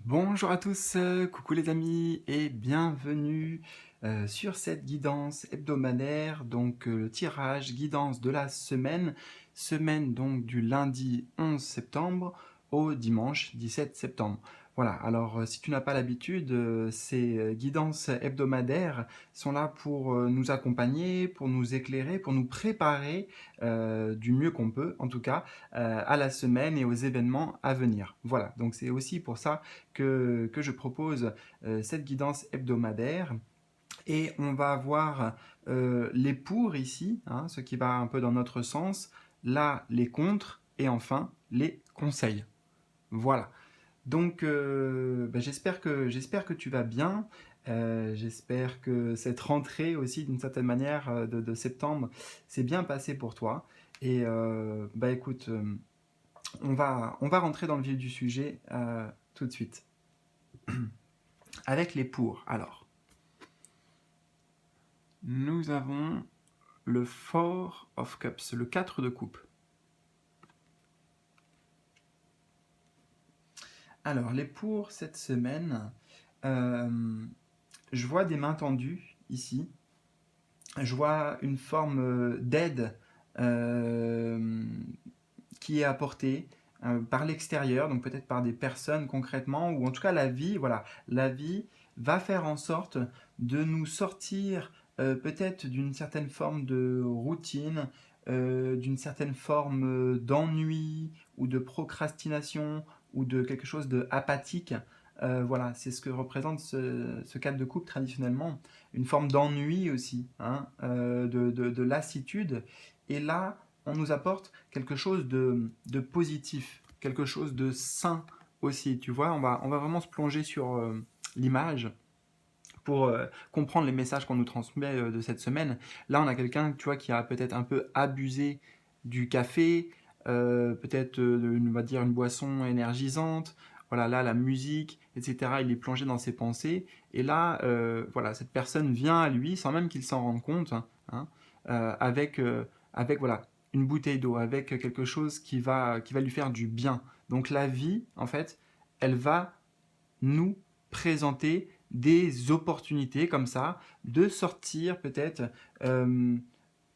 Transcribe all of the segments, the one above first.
Bonjour à tous, coucou les amis et bienvenue sur cette guidance hebdomadaire, donc le tirage guidance de la semaine donc du lundi 11 septembre au dimanche 17 septembre. Voilà, alors si tu n'as pas l'habitude, ces guidances hebdomadaires sont là pour nous accompagner, pour nous éclairer, pour nous préparer du mieux qu'on peut en tout cas à la semaine et aux événements à venir. Voilà, donc c'est aussi pour ça que je propose cette guidance hebdomadaire. Et on va avoir les pour ici, hein, ce qui va un peu dans notre sens, là les contre, et enfin les conseils. Voilà. Donc j'espère que tu vas bien. J'espère que cette rentrée aussi, d'une certaine manière, de septembre, s'est bien passée pour toi. Et écoute, on va rentrer dans le vif du sujet tout de suite. Avec les pour, alors, nous avons le Four of Cups, le 4 de coupe. Alors, les pour cette semaine, je vois des mains tendues ici. Je vois une forme d'aide qui est apportée par l'extérieur, donc peut-être par des personnes concrètement, ou en tout cas la vie, voilà, la vie va faire en sorte de nous sortir peut-être d'une certaine forme de routine, d'une certaine forme d'ennui ou de procrastination ou de quelque chose de apathique. Voilà, c'est ce que représente ce cadre de coupe traditionnellement, une forme d'ennui aussi, hein, de lassitude. Et là, on nous apporte quelque chose de positif, quelque chose de sain aussi. Tu vois, on va vraiment se plonger sur l'image pour comprendre les messages qu'on nous transmet de cette semaine. Là, on a quelqu'un, tu vois, qui a peut-être un peu abusé du café, peut-être, on va dire, une boisson énergisante. Voilà, là, la musique, etc. Il est plongé dans ses pensées. Et là, voilà, cette personne vient à lui, sans même qu'il s'en rende compte, hein, avec voilà, une bouteille d'eau, avec quelque chose qui va lui faire du bien. Donc la vie, en fait, elle va nous présenter des opportunités comme ça, de sortir peut-être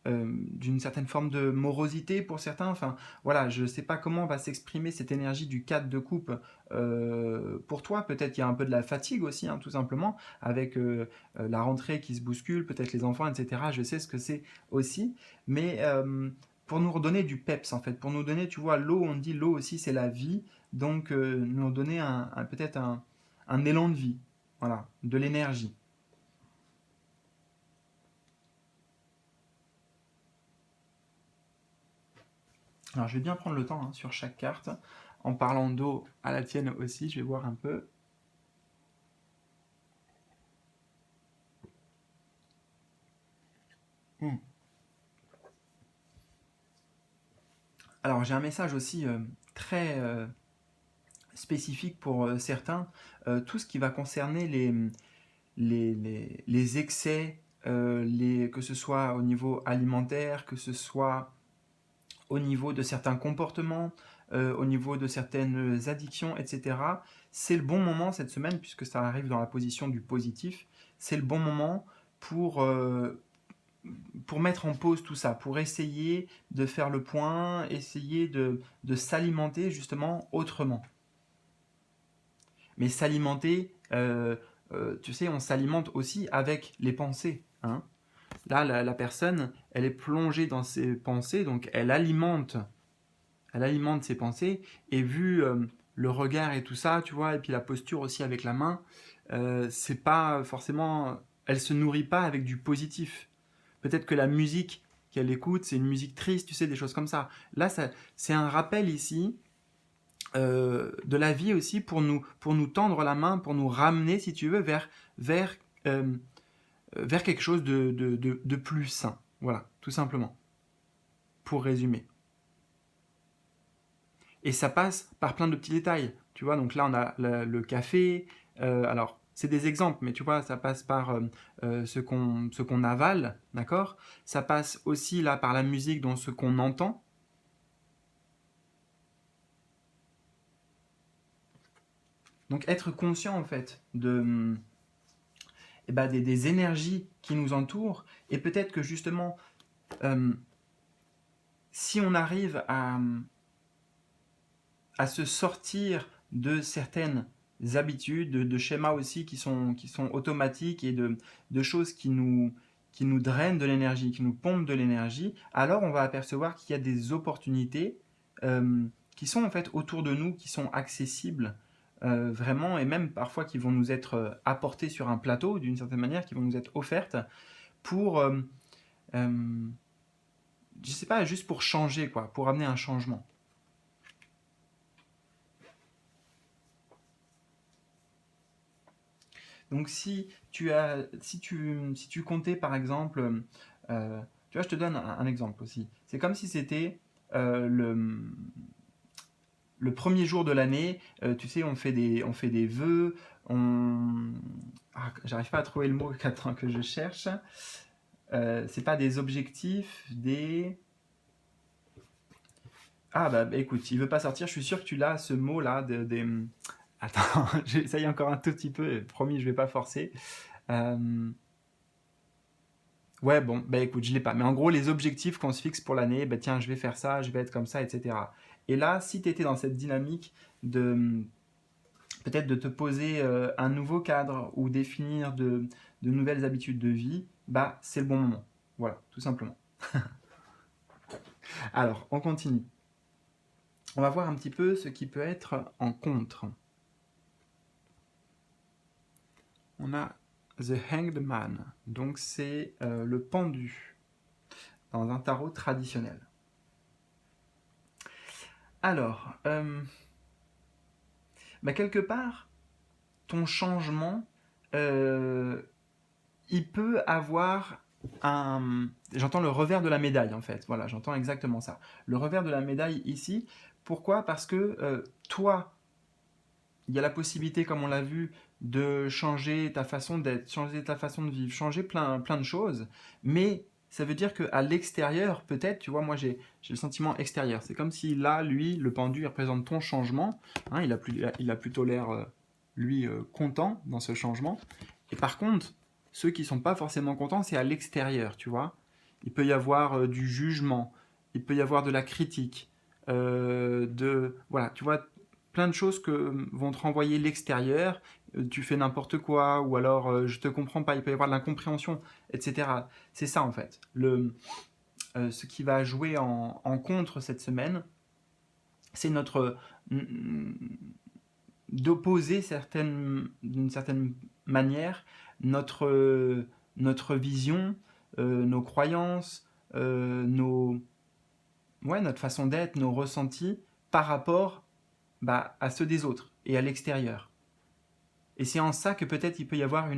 d'une certaine forme de morosité pour certains. Enfin, voilà, je ne sais pas comment va s'exprimer cette énergie du 4 de coupe pour toi. Peut-être qu'il y a un peu de la fatigue aussi, hein, tout simplement, avec la rentrée qui se bouscule, peut-être les enfants, etc. Je sais ce que c'est aussi. Mais pour nous redonner du peps, en fait, pour nous donner, tu vois, l'eau, on dit l'eau aussi, c'est la vie. Donc, nous donner peut-être un élan de vie, voilà, de l'énergie. Alors je vais bien prendre le temps hein, sur chaque carte, en parlant d'eau à la tienne aussi, je vais voir un peu. Hmm. Alors j'ai un message aussi très spécifique pour certains, tout ce qui va concerner les excès, que ce soit au niveau alimentaire, que ce soit au niveau de certains comportements, au niveau de certaines addictions, etc. C'est le bon moment cette semaine, puisque ça arrive dans la position du positif, c'est le bon moment pour mettre en pause tout ça, pour essayer de faire le point, essayer de s'alimenter justement autrement. Mais s'alimenter, tu sais, on s'alimente aussi avec les pensées. Hein. Là, la personne, elle est plongée dans ses pensées, donc elle alimente ses pensées, et vu le regard et tout ça, tu vois, et puis la posture aussi avec la main, c'est pas forcément, elle se nourrit pas avec du positif. Peut-être que la musique qu'elle écoute, c'est une musique triste, tu sais, des choses comme ça. Là, c'est un rappel ici de la vie aussi pour nous tendre la main, pour nous ramener, si tu veux, vers, euh, vers quelque chose de plus sain. Voilà, tout simplement, pour résumer. Et ça passe par plein de petits détails. Tu vois, donc là, on a le café. Alors, c'est des exemples, mais tu vois, ça passe par ce qu'on avale, d'accord. Ça passe aussi là par la musique, dans ce qu'on entend. Donc être conscient en fait des énergies qui nous entourent, et peut-être que justement, euh, si on arrive à se sortir de certaines habitudes, de schémas aussi qui sont automatiques et de choses qui nous drainent de l'énergie, qui nous pompent de l'énergie, alors on va apercevoir qu'il y a des opportunités qui sont en fait autour de nous, qui sont accessibles vraiment, et même parfois qui vont nous être apportées sur un plateau d'une certaine manière, qui vont nous être offertes pour, euh, je sais pas, juste pour changer, quoi, pour amener un changement. Donc si tu comptais par exemple, tu vois, je te donne un exemple aussi. C'est comme si c'était euh, le, le premier jour de l'année, tu sais, on fait des vœux, j'arrive pas à trouver le mot qu'attends que je cherche. C'est pas des objectifs, des... Ah bah écoute, il veut pas sortir, je suis sûr que tu l'as, ce mot-là, des... Attends, j'essaye encore un tout petit peu, promis, je vais pas forcer. Euh, Ouais, bon, bah écoute, je l'ai pas. Mais en gros, les objectifs qu'on se fixe pour l'année, bah tiens, je vais faire ça, je vais être comme ça, etc. Et là, si tu étais dans cette dynamique de peut-être de te poser un nouveau cadre ou définir de nouvelles habitudes de vie, bah c'est le bon moment. Voilà, tout simplement. Alors, on continue. On va voir un petit peu ce qui peut être en contre. On a The Hanged Man, donc c'est le pendu dans un tarot traditionnel. Alors, bah quelque part, ton changement, euh, il peut avoir un... J'entends le revers de la médaille, en fait. Voilà, j'entends exactement ça. Le revers de la médaille ici, pourquoi? Parce que toi, il y a la possibilité, comme on l'a vu, de changer ta façon d'être, changer ta façon de vivre, changer plein de choses, mais ça veut dire qu'à l'extérieur, peut-être, tu vois, moi j'ai le sentiment extérieur. C'est comme si là, lui, le pendu, il représente ton changement. Hein, il a plutôt l'air, lui, content dans ce changement. Et par contre, ceux qui sont pas forcément contents, c'est à l'extérieur, tu vois. Il peut y avoir du jugement, il peut y avoir de la critique, voilà, tu vois, plein de choses que vont te renvoyer l'extérieur. Tu fais n'importe quoi, ou alors je te comprends pas, il peut y avoir de l'incompréhension, etc. C'est ça en fait. Ce qui va jouer en contre cette semaine, c'est notre d'opposer d'une certaine manière notre vision, nos croyances, notre façon d'être, nos ressentis par rapport à ceux des autres et à l'extérieur. Et c'est en ça que peut-être il peut y avoir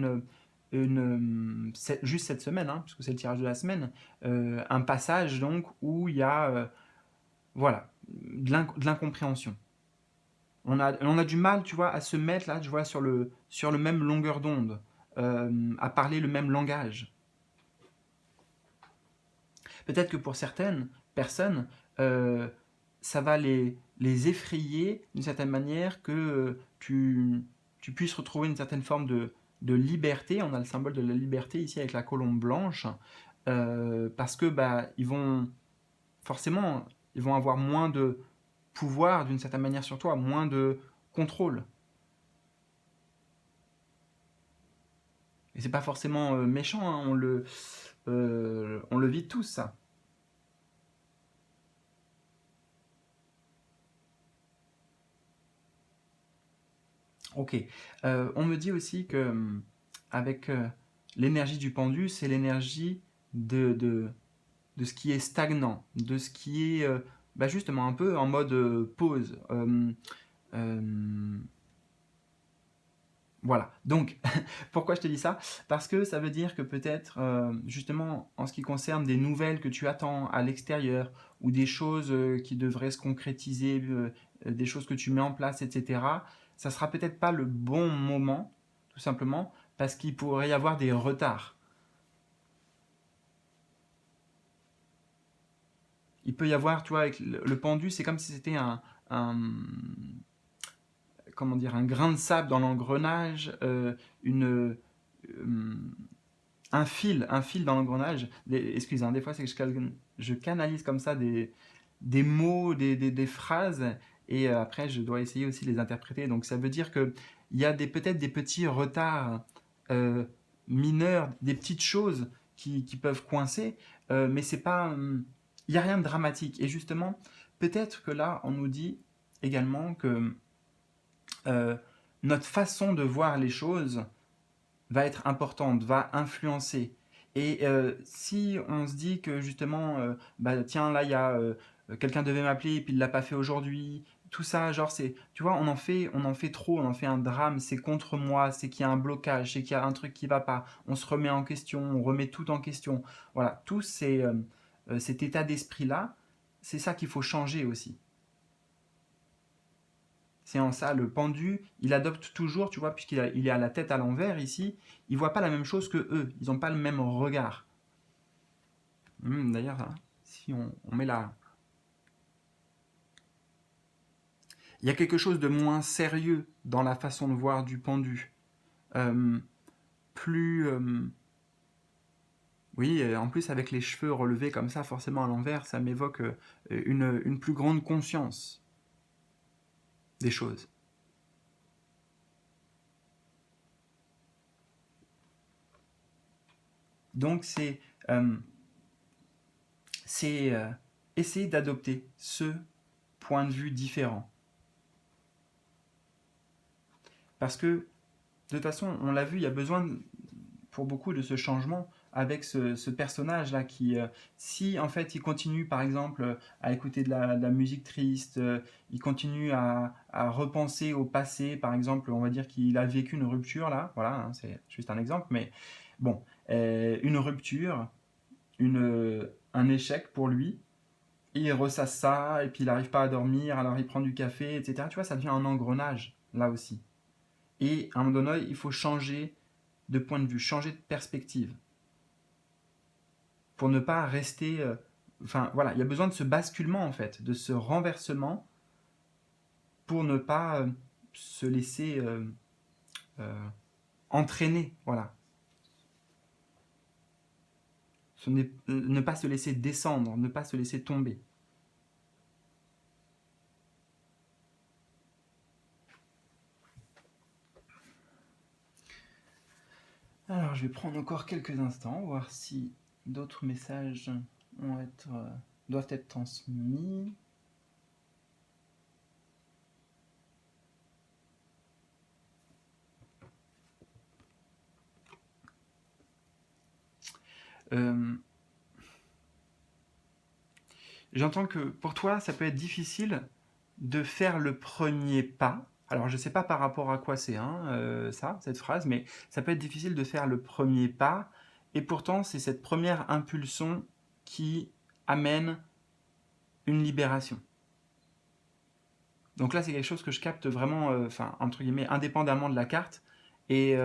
juste cette semaine, hein, puisque c'est le tirage de la semaine, un passage donc où il y a voilà, de l'incompréhension. On a du mal, tu vois, à se mettre là, tu vois, sur le même longueur d'onde, à parler le même langage. Peut-être que pour certaines personnes, euh, ça va les effrayer d'une certaine manière que tu puisses retrouver une certaine forme de liberté. On a le symbole de la liberté ici avec la colombe blanche, parce que ils vont forcément ils vont avoir moins de pouvoir d'une certaine manière sur toi, moins de contrôle. Et c'est pas forcément méchant, hein, on le vit tous ça. Ok. On me dit aussi que avec l'énergie du pendu, c'est l'énergie de ce qui est stagnant, de ce qui est justement un peu en mode pause. Euh, voilà. Donc, pourquoi je te dis ça? Parce que ça veut dire que peut-être, justement, en ce qui concerne des nouvelles que tu attends à l'extérieur, ou des choses qui devraient se concrétiser, des choses que tu mets en place, etc., ça sera peut-être pas le bon moment, tout simplement, parce qu'il pourrait y avoir des retards. Il peut y avoir, tu vois, avec le pendu, c'est comme si c'était un- comment dire, un grain de sable dans l'engrenage, une, euh, un fil dans l'engrenage. Excusez, hein, des fois, c'est que je canalise comme ça des mots, des phrases, et après, je dois essayer aussi de les interpréter. Donc, ça veut dire qu'il y a peut-être des petits retards euh, mineurs, des petites choses qui peuvent coincer, mais c'est pas, il n'y a rien de dramatique. Et justement, peut-être que là, on nous dit également que euh, notre façon de voir les choses va être importante, va influencer. Et si on se dit que justement, bah tiens, là, il y a quelqu'un devait m'appeler et puis il l'a pas fait aujourd'hui, tout ça, genre, c'est, tu vois, on en fait trop, on en fait un drame, c'est contre moi, c'est qu'il y a un blocage, c'est qu'il y a un truc qui va pas, on se remet en question, on remet tout en question. Voilà, cet état d'esprit-là, c'est ça qu'il faut changer aussi. C'est en ça, le pendu, il adopte toujours, tu vois, il est à la tête à l'envers ici, il voit pas la même chose que eux, ils n'ont pas le même regard. D'ailleurs, hein, si on met là, il y a quelque chose de moins sérieux dans la façon de voir du pendu. Euh, plus, oui, en plus avec les cheveux relevés comme ça, forcément à l'envers, ça m'évoque une plus grande conscience des choses. Donc euh, c'est essayer d'adopter ce point de vue différent. Parce que, de toute façon, on l'a vu, il y a besoin pour beaucoup de ce changement avec ce personnage-là qui, si en fait il continue par exemple à écouter de la musique triste, il continue à repenser au passé, par exemple, on va dire qu'il a vécu une rupture là, voilà, hein, c'est juste un exemple, mais bon, une rupture, un échec pour lui, et il ressasse ça, et puis il n'arrive pas à dormir, alors il prend du café, etc. Tu vois, ça devient un engrenage là aussi. Et à un moment donné, il faut changer de point de vue, changer de perspective pour ne pas rester. Enfin, voilà, il y a besoin de ce basculement en fait, de ce renversement pour ne pas se laisser euh, entraîner. Voilà. Ne pas se laisser descendre, ne pas se laisser tomber. Alors, je vais prendre encore quelques instants, voir si d'autres messages doivent être transmis. Euh, J'entends que pour toi, ça peut être difficile de faire le premier pas. Alors, je ne sais pas par rapport à quoi c'est, hein, ça, cette phrase, mais ça peut être difficile de faire le premier pas. Et pourtant, c'est cette première impulsion qui amène une libération. Donc là, c'est quelque chose que je capte vraiment, enfin, entre guillemets, indépendamment de la carte. Et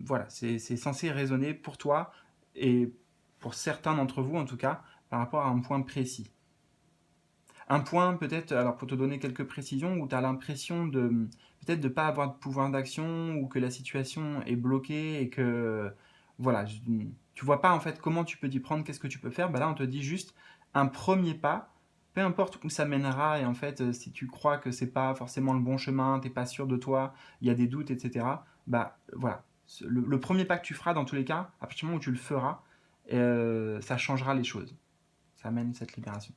voilà, c'est censé résonner pour toi et pour certains d'entre vous, en tout cas, par rapport à un point précis. Un point peut-être, alors pour te donner quelques précisions, où tu as l'impression de peut-être de ne pas avoir de pouvoir d'action ou que la situation est bloquée et que voilà, tu vois pas en fait comment tu peux t'y prendre, qu'est-ce que tu peux faire. Bah là, on te dit juste un premier pas, peu importe où ça mènera et en fait si tu crois que c'est pas forcément le bon chemin, t'es pas sûr de toi, il y a des doutes, etc. Bah voilà, le premier pas que tu feras dans tous les cas, à partir du moment où tu le feras, ça changera les choses, ça amène cette libération.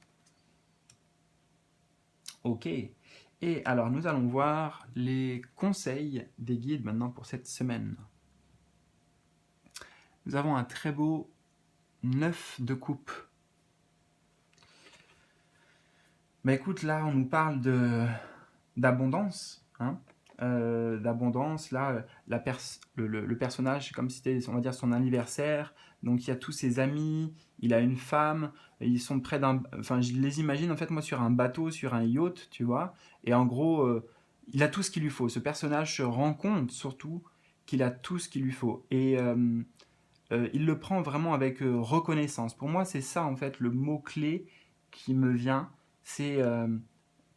Ok. Et alors, nous allons voir les conseils des guides maintenant pour cette semaine. Nous avons un très beau 9 de coupe. Bah écoute, là, on nous parle d'abondance. Hein, d'abondance, là, le personnage, c'est comme si c'était, on va dire, son anniversaire. Donc, il y a tous ses amis, il a une femme, ils sont près d'un. Enfin, je les imagine, en fait, moi, sur un bateau, sur un yacht, tu vois. Et en gros, il a tout ce qu'il lui faut. Ce personnage se rend compte, surtout, qu'il a tout ce qu'il lui faut. Et il le prend vraiment avec reconnaissance. Pour moi, c'est ça, en fait, le mot-clé qui me vient. C'est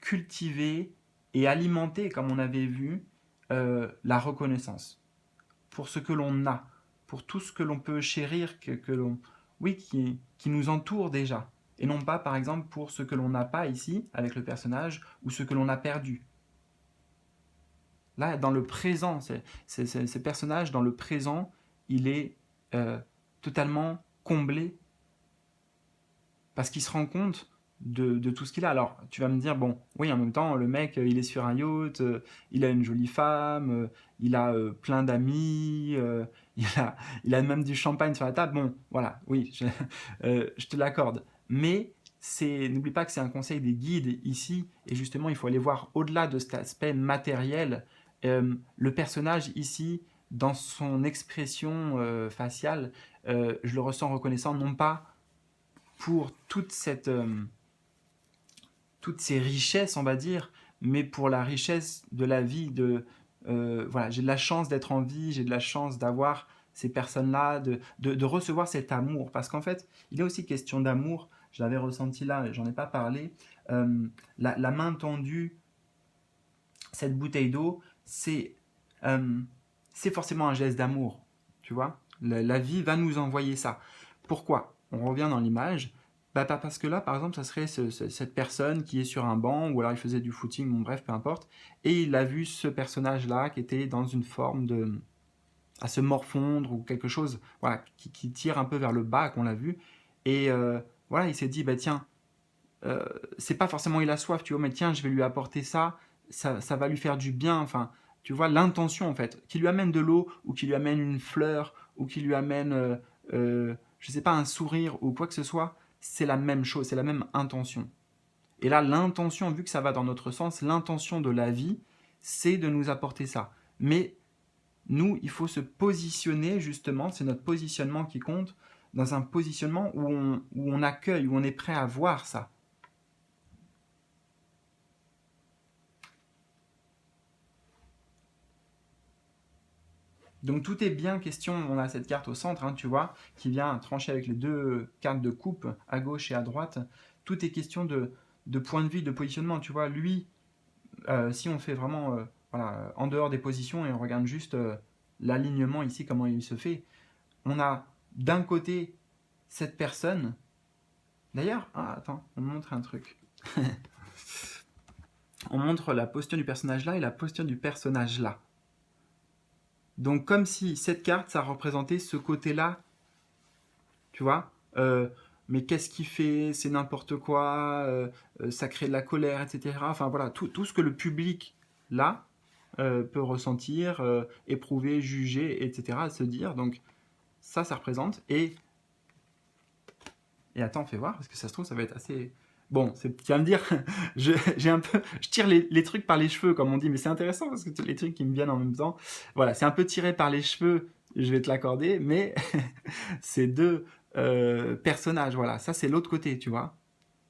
cultiver et alimenter, comme on avait vu, la reconnaissance pour ce que l'on a, pour tout ce que l'on peut chérir, oui, qui nous entoure déjà. Et non pas, par exemple, pour ce que l'on n'a pas ici, avec le personnage, ou ce que l'on a perdu. Là, dans le présent, ce personnage, dans le présent, il est totalement comblé parce qu'il se rend compte de tout ce qu'il a. Alors, tu vas me dire, bon, oui, en même temps, le mec, il est sur un yacht, il a une jolie femme, il a plein d'amis, il il a même du champagne sur la table. Bon, voilà, oui, je te l'accorde. Mais n'oublie pas que c'est un conseil des guides ici, et justement, il faut aller voir au-delà de cet aspect matériel. Le personnage ici, dans son expression faciale, je le ressens reconnaissant non pas pour toutes ces richesses, on va dire, mais pour la richesse de la vie. Voilà, j'ai de la chance d'être en vie, j'ai de la chance d'avoir ces personnes-là, de recevoir cet amour. Parce qu'en fait, il est aussi question d'amour. Je l'avais ressenti là, j'en ai pas parlé. La main tendue, cette bouteille d'eau, c'est forcément un geste d'amour. Tu vois, la vie va nous envoyer ça. Pourquoi? On revient dans l'image. Bah, parce que là, par exemple, ça serait cette personne qui est sur un banc, ou alors il faisait du footing, bon, bref, peu importe, et il a vu ce personnage-là qui était dans une forme à se morfondre ou quelque chose, voilà, qui tire un peu vers le bas, qu'on l'a vu, et voilà, il s'est dit, bah tiens, c'est pas forcément il a soif, tu vois, mais tiens, je vais lui apporter ça, ça va lui faire du bien, enfin, tu vois, l'intention en fait, qui lui amène de l'eau, ou qui lui amène une fleur, ou qui lui amène, je sais pas, un sourire, ou quoi que ce soit, c'est la même chose, c'est la même intention. Et là, l'intention, vu que ça va dans notre sens, l'intention de la vie, c'est de nous apporter ça. Mais nous, il faut se positionner justement, c'est notre positionnement qui compte, dans un positionnement où on accueille, où on est prêt à voir ça. Donc tout est bien question, on a cette carte au centre, hein, tu vois, qui vient trancher avec les deux cartes de coupe, à gauche et à droite. Tout est question de point de vue, de positionnement, tu vois. Lui, si on fait vraiment voilà, en dehors des positions et on regarde juste l'alignement ici, comment il se fait, on a d'un côté cette personne. D'ailleurs, attends, on montre un truc. On montre la posture du personnage là et la posture du personnage là. Donc comme si cette carte, ça représentait ce côté-là, tu vois, mais qu'est-ce qu'il fait? C'est n'importe quoi, ça crée de la colère, etc. Enfin voilà, tout ce que le public, là, peut ressentir, éprouver, juger, etc., se dire. Donc ça représente. Et attends, fais voir, parce que ça se trouve, ça va être assez... Bon, tu vas me dire, je tire les trucs par les cheveux, comme on dit, mais c'est intéressant parce que les trucs qui me viennent en même temps, voilà, c'est un peu tiré par les cheveux, je vais te l'accorder, mais c'est deux personnages, voilà, ça c'est l'autre côté, tu vois.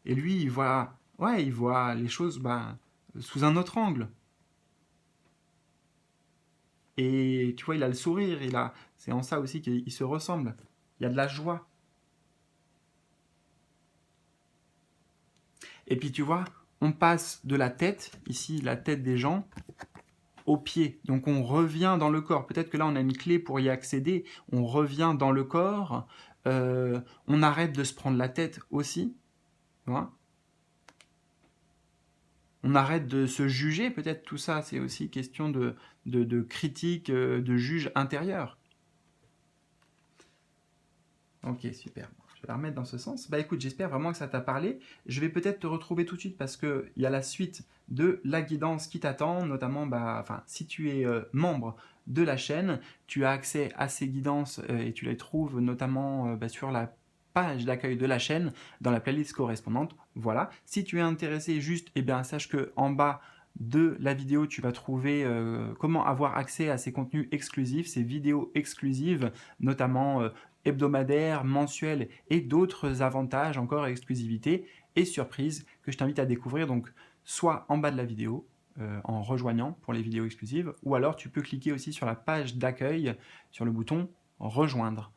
Et lui, il voit les choses sous un autre angle. Et tu vois, il a le sourire, c'est en ça aussi qu'il se ressemble. Il y a de la joie. Et puis tu vois, on passe de la tête, ici la tête des gens, aux pieds. Donc on revient dans le corps. Peut-être que là on a une clé pour y accéder. On revient dans le corps. On arrête de se prendre la tête aussi. Tu vois, on arrête de se juger. Peut-être tout ça, c'est aussi question de critique, de juge intérieur. Ok, super. Je vais la remettre dans ce sens. Bah écoute, j'espère vraiment que ça t'a parlé. Je vais peut-être te retrouver tout de suite parce qu'il y a la suite de la guidance qui t'attend, notamment si tu es membre de la chaîne, tu as accès à ces guidances et tu les trouves notamment sur la page d'accueil de la chaîne, dans la playlist correspondante. Voilà. Si tu es intéressé, juste, sache que en bas de la vidéo, tu vas trouver comment avoir accès à ces contenus exclusifs, ces vidéos exclusives, notamment hebdomadaires, mensuels et d'autres avantages encore, exclusivité et surprises que je t'invite à découvrir. Donc, soit en bas de la vidéo, en rejoignant pour les vidéos exclusives, ou alors tu peux cliquer aussi sur la page d'accueil, sur le bouton rejoindre.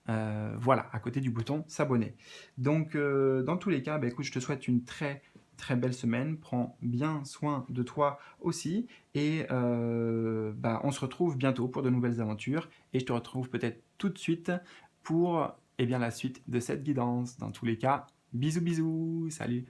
Voilà, à côté du bouton s'abonner. Donc, dans tous les cas, écoute, je te souhaite une très très belle semaine, prends bien soin de toi aussi, et on se retrouve bientôt pour de nouvelles aventures, et je te retrouve peut-être tout de suite pour la suite de cette guidance. Dans tous les cas, bisous bisous, salut!